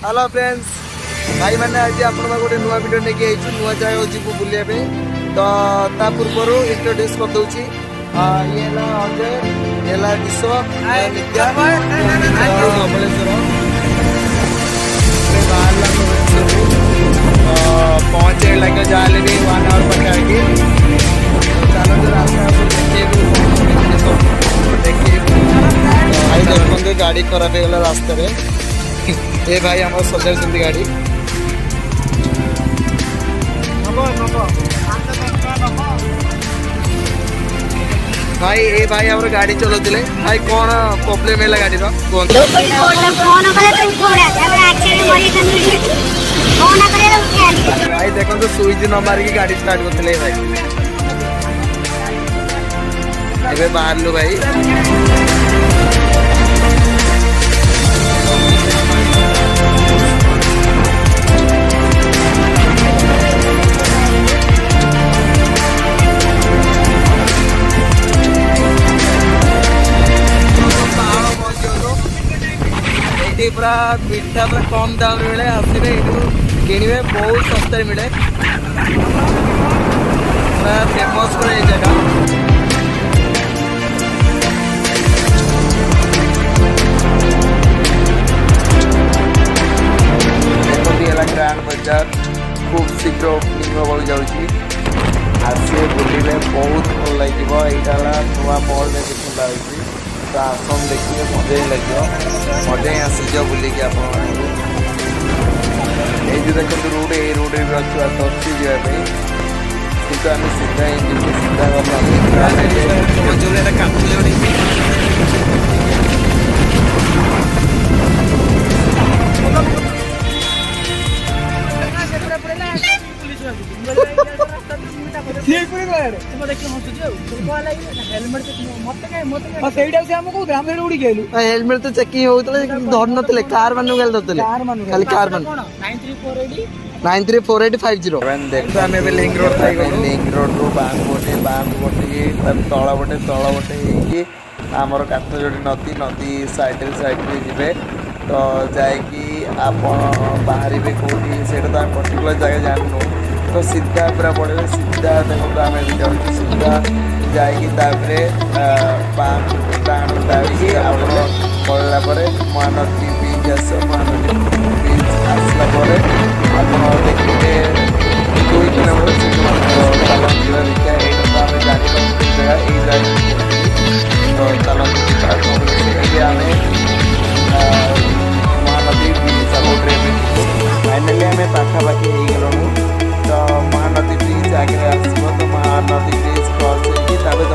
hello friends भाई मैंने आज आप गोटे नुआ भिडियो लेके आई नुआ जगह जीव बुलाया तो ता पूर्व इंट्रोड्यूस कर दूची ये अजय ये विश्व नित्या पहुंचे लगे जाले भी 1 आवर पर आगे चलो जो रास्ता देखिए भाई देखते गाड़ी खराब हो गला रास्ते में ए भाई हमारे सजाई चंदी गाड़ी भाई ए भाई हमारे गाड़ी चलाउले भाई कौन प्रॉब्लम है गाड़ी रो फोन भाई देखो तो स्विच न मार की गाड़ी स्टार्ट करते भाई ए बाहर लो भाई पूरा मिठा पूरा कम दाम मिले आसवे किणवे बहुत सस्ता मिले पूरा फेमस पूरा ये जगह ग्रांड बाजार खूब शीघ्र ओपनिंग होगा जाऊँगी आसवे बुले बहुत भल लगे यहाँ नुआ मॉल में खुला हो तो आसम देखिए मजा ही लगे मजा ही आसीज बुलिकी आप देखते रोड ये रोड भी अच्छी जावाई कि आम सीधा हेलमेट तो चेकिंग होता धर न कार मान खाली कार मान 934850 देखो आम लिंक रोड लिंक रोड रू बाम गोटे तल बटे आमर काठजोड़ी नदी नदी साइड जी तो जाकि आप बाहर कौटी से पर्टिकुलर जगह जानू तो सीधा पूरा पड़े सीधा देखो आम जाऊँ सीधा जापर बाम डाण दाड़ी आप पड़ा महानदी बीच आस महानदी बीच आसला आप देखिए 2 किलोमीटर देखिए यहाँ तो आम जानी जगह तो चलते आम महानदी ब्रिज फाइनाली आम पाखापाखि हो गलु तो महानदी ब्रिज आगे आसो तो महानदी ब्रिज क्रस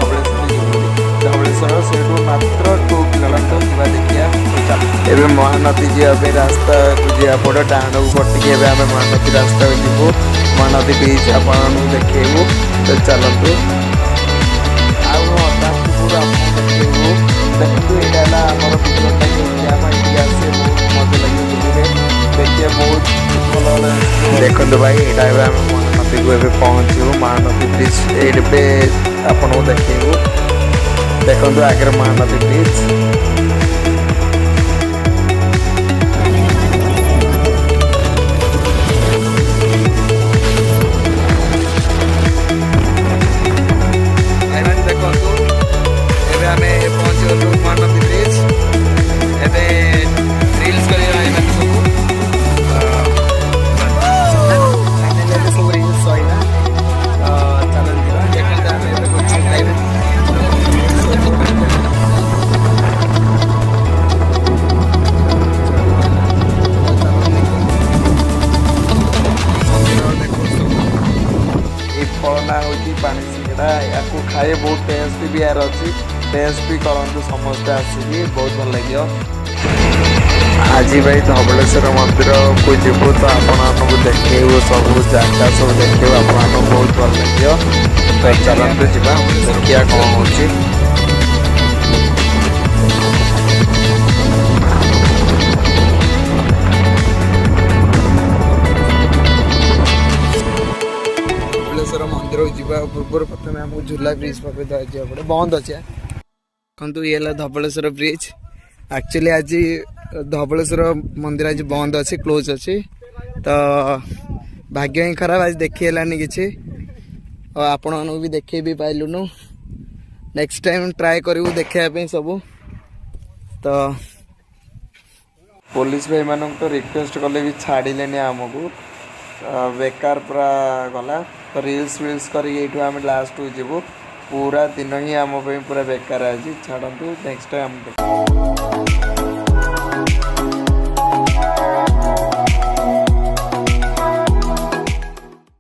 हो धवलेश्वर से मात्र 2 किलोमीटर जा देखिए एवं महानदी जावाई रास्ता को जा पड़ो डाण को कटिकी आम महानदी रास्ता जीवु महानदी ब्रिज आप देखू तो चलतु देखो यहाँ आमर इतिहास बहुत मजा लगे बुझे देखिए बहुत भल देखो भाई यहाँ आम महानदी को एवं पहुँचू महानदी ब्रिज ये आपको देखू देखो आगे महानदी ब्रिज पानी सिंगड़ा या खाए बहुत टेस्ट भी यार अच्छी टेस्ट भी करूँ समस्ते आसिकी बहुत भल लगे आज भाई धवलेश्वर मंदिर को जीवु तो आपको देखू सब जगह सब देखू आपको बहुत भल लगे तो चलते जा देखिए कौन हो मंदिर जावा पूर्व प्रथम आमको झूला ब्रिज पाखे जावा पड़े बंद अच्छे कहतु ये धवलेश्वर ब्रिज एक्चुअली आज धवलेश्वर मंदिर आज बंद अच्छे क्लोज अच्छी तो भाग्य ही खराब आज देखीलानी कि आपण भी देखे भी पाइलुनु नेक्स्ट टाइम ट्राए करूँ देखा सब तो पुलिस भाई मान तो रिक्वेस्ट कले भी छाड़िले आमको बेकार पूरा गला तो रील्स विल्स कर आम लास्ट जीवु पूरा दिन ही आम पूरा बेकार आज छाड़ू नेक्स्ट टाइम